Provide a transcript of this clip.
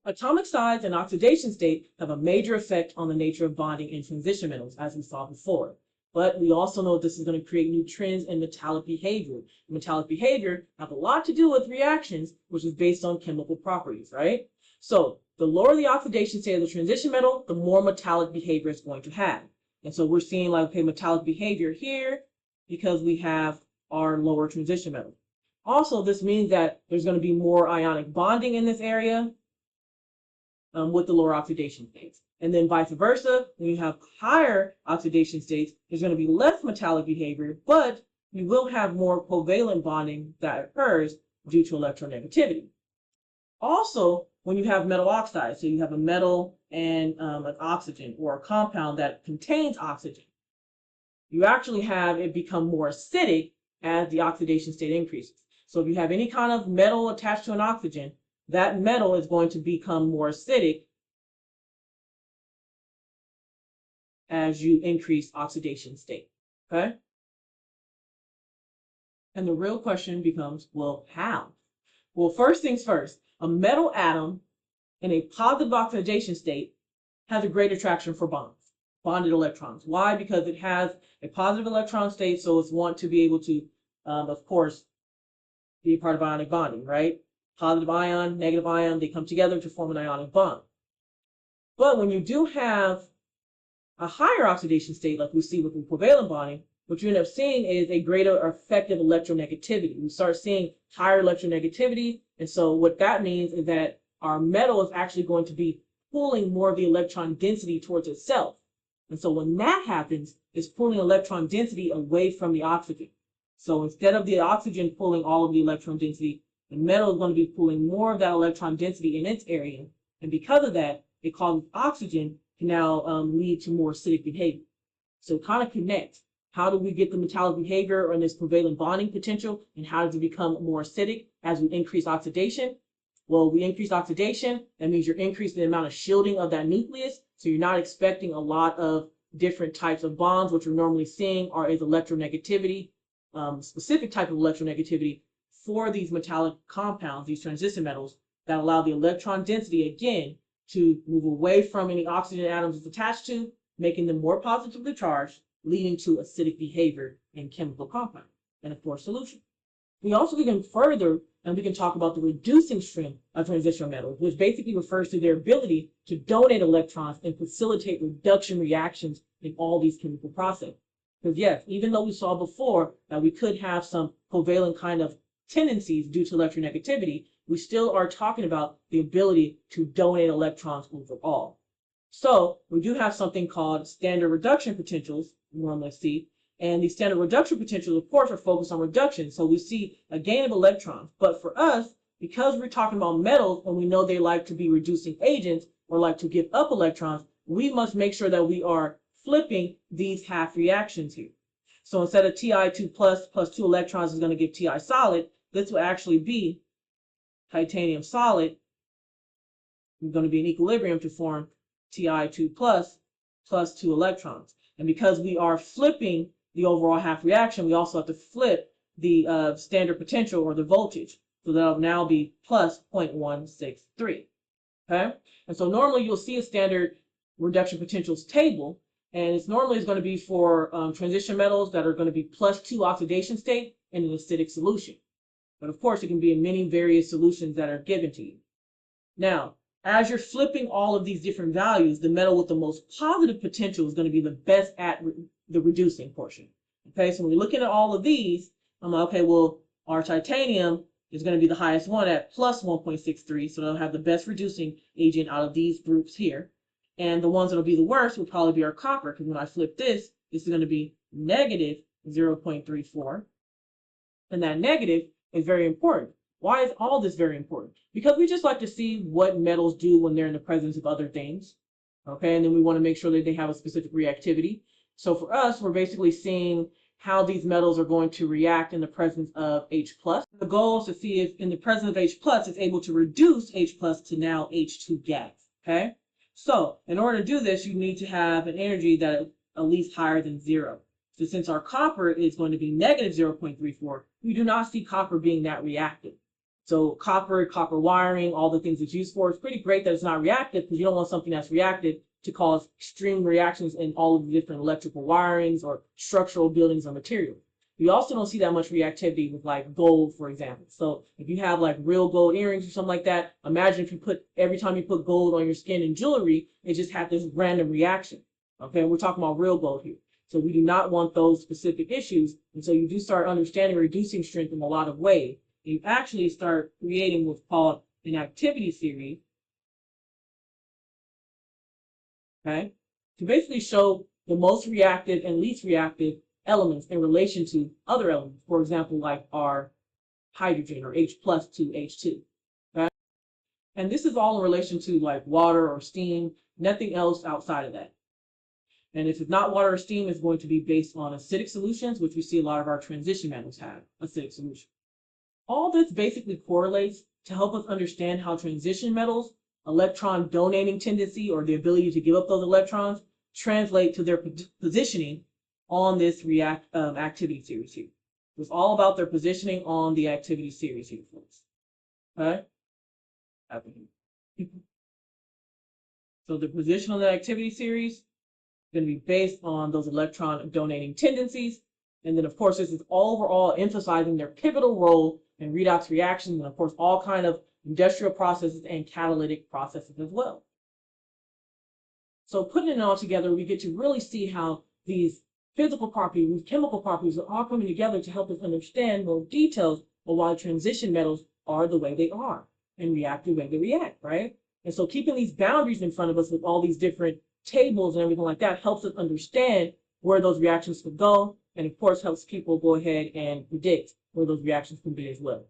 Atomic size and oxidation state have a major effect on the nature of bonding in transition metals, as we saw before. But we also know this is going to create new trends in metallic behavior. Metallic behavior have a lot to do with reactions, which is based on chemical properties, right? So the lower the oxidation state of the transition metal, the more metallic behavior it's going to have. And so we're seeing like, okay, metallic behavior here because we have our lower transition metal. Also, this means that there's going to be more ionic bonding in this area with the lower oxidation states. And then vice versa, when you have higher oxidation states, there's going to be less metallic behavior, but you will have more covalent bonding that occurs due to electronegativity. Also, when you have metal oxides, so you have a metal and an oxygen or a compound that contains oxygen, you actually have it become more acidic as the oxidation state increases. So if you have any kind of metal attached to an oxygen, that metal is going to become more acidic as you increase oxidation state, okay? And the real question becomes, well, how? Well, first things first, a metal atom in a positive oxidation state has a great attraction for bonds, bonded electrons. Why? Because it has a positive electron state, so it's want to be able to, of course, be a part of ionic bonding, right? Positive ion, negative ion, they come together to form an ionic bond. But when you do have a higher oxidation state, like we see with covalent bonding, what you end up seeing is a greater effective electronegativity. We start seeing higher electronegativity, and so what that means is that our metal is actually going to be pulling more of the electron density towards itself. And so when that happens, it's pulling electron density away from the oxygen. So instead of the oxygen pulling all of the electron density, the metal is going to be pulling more of that electron density in its area. And because of that, it causes oxygen to now lead to more acidic behavior. So it kind of connects. How do we get the metallic behavior and this covalent bonding potential? And how does it become more acidic as we increase oxidation? Well, we increase oxidation. That means you're increasing the amount of shielding of that nucleus. So you're not expecting a lot of different types of bonds. What you're normally seeing is electronegativity, specific type of electronegativity for these metallic compounds, these transition metals, that allow the electron density, again, to move away from any oxygen atoms it's attached to, making them more positively charged, leading to acidic behavior in chemical compounds and, of course, solution. We also can further, and we can talk about the reducing strength of transition metals, which basically refers to their ability to donate electrons and facilitate reduction reactions in all these chemical processes. Because yes, even though we saw before that we could have some covalent kind of tendencies due to electronegativity, we still are talking about the ability to donate electrons overall. So we do have something called standard reduction potentials, we normally see, and these standard reduction potentials, of course, are focused on reduction. So we see a gain of electrons. But for us, because we're talking about metals and we know they like to be reducing agents or like to give up electrons, we must make sure that we are flipping these half reactions here. So instead of Ti2 plus 2 electrons is going to give Ti solid, this will actually be titanium solid. We're going to be in equilibrium to form Ti2 plus 2 electrons. And because we are flipping the overall half reaction, we also have to flip the standard potential or the voltage. So that'll now be plus 0.163. Okay? And so normally you'll see a standard reduction potentials table, and it's normally going to be for transition metals that are going to be plus 2 oxidation state in an acidic solution. But of course, it can be in many various solutions that are given to you. Now, as you're flipping all of these different values, the metal with the most positive potential is going to be the best at the reducing portion. Okay, so when we're looking at all of these, I'm like, okay, well, our titanium is going to be the highest one at plus 1.63, so they'll have the best reducing agent out of these groups here. And the ones that will be the worst will probably be our copper, because when I flip this, this is going to be negative 0.34. And that negative is very important. Why is all this very important? Because we just like to see what metals do when they're in the presence of other things. Okay, and then we want to make sure that they have a specific reactivity. So for us, we're basically seeing how these metals are going to react in the presence of H+. The goal is to see if in the presence of H+, it's able to reduce H+ to now H2 gas. Okay, so in order to do this, you need to have an energy that is at least higher than 0. So since our copper is going to be negative 0.34, we do not see copper being that reactive. So copper wiring, all the things it's used for, it's pretty great that it's not reactive because you don't want something that's reactive to cause extreme reactions in all of the different electrical wirings or structural buildings or materials. You also don't see that much reactivity with like gold, for example. So if you have like real gold earrings or something like that, imagine if you put, every time you put gold on your skin and jewelry, it just had this random reaction. Okay, we're talking about real gold here. So we do not want those specific issues. And so you do start understanding reducing strength in a lot of ways. You actually start creating what's called an activity series. Okay, to basically show the most reactive and least reactive elements in relation to other elements. For example, like our hydrogen or H plus to H2. Okay? And this is all in relation to like water or steam, nothing else outside of that. And if it's not water or steam, it's going to be based on acidic solutions, which we see a lot of our transition metals have acidic solution. All this basically correlates to help us understand how transition metals, electron donating tendency, or the ability to give up those electrons, translate to their positioning on this activity series here. It's all about their positioning on the activity series here, folks. Okay? So the position on the activity series is going to be based on those electron donating tendencies. And then, of course, this is overall emphasizing their pivotal role in redox reactions and, of course, all kind of industrial processes and catalytic processes as well. So putting it all together, we get to really see how these physical properties, these chemical properties are all coming together to help us understand more details of why transition metals are the way they are and react the way they react, right? And so keeping these boundaries in front of us with all these different tables and everything like that helps us understand where those reactions could go, and of course helps people go ahead and predict where those reactions can be as well.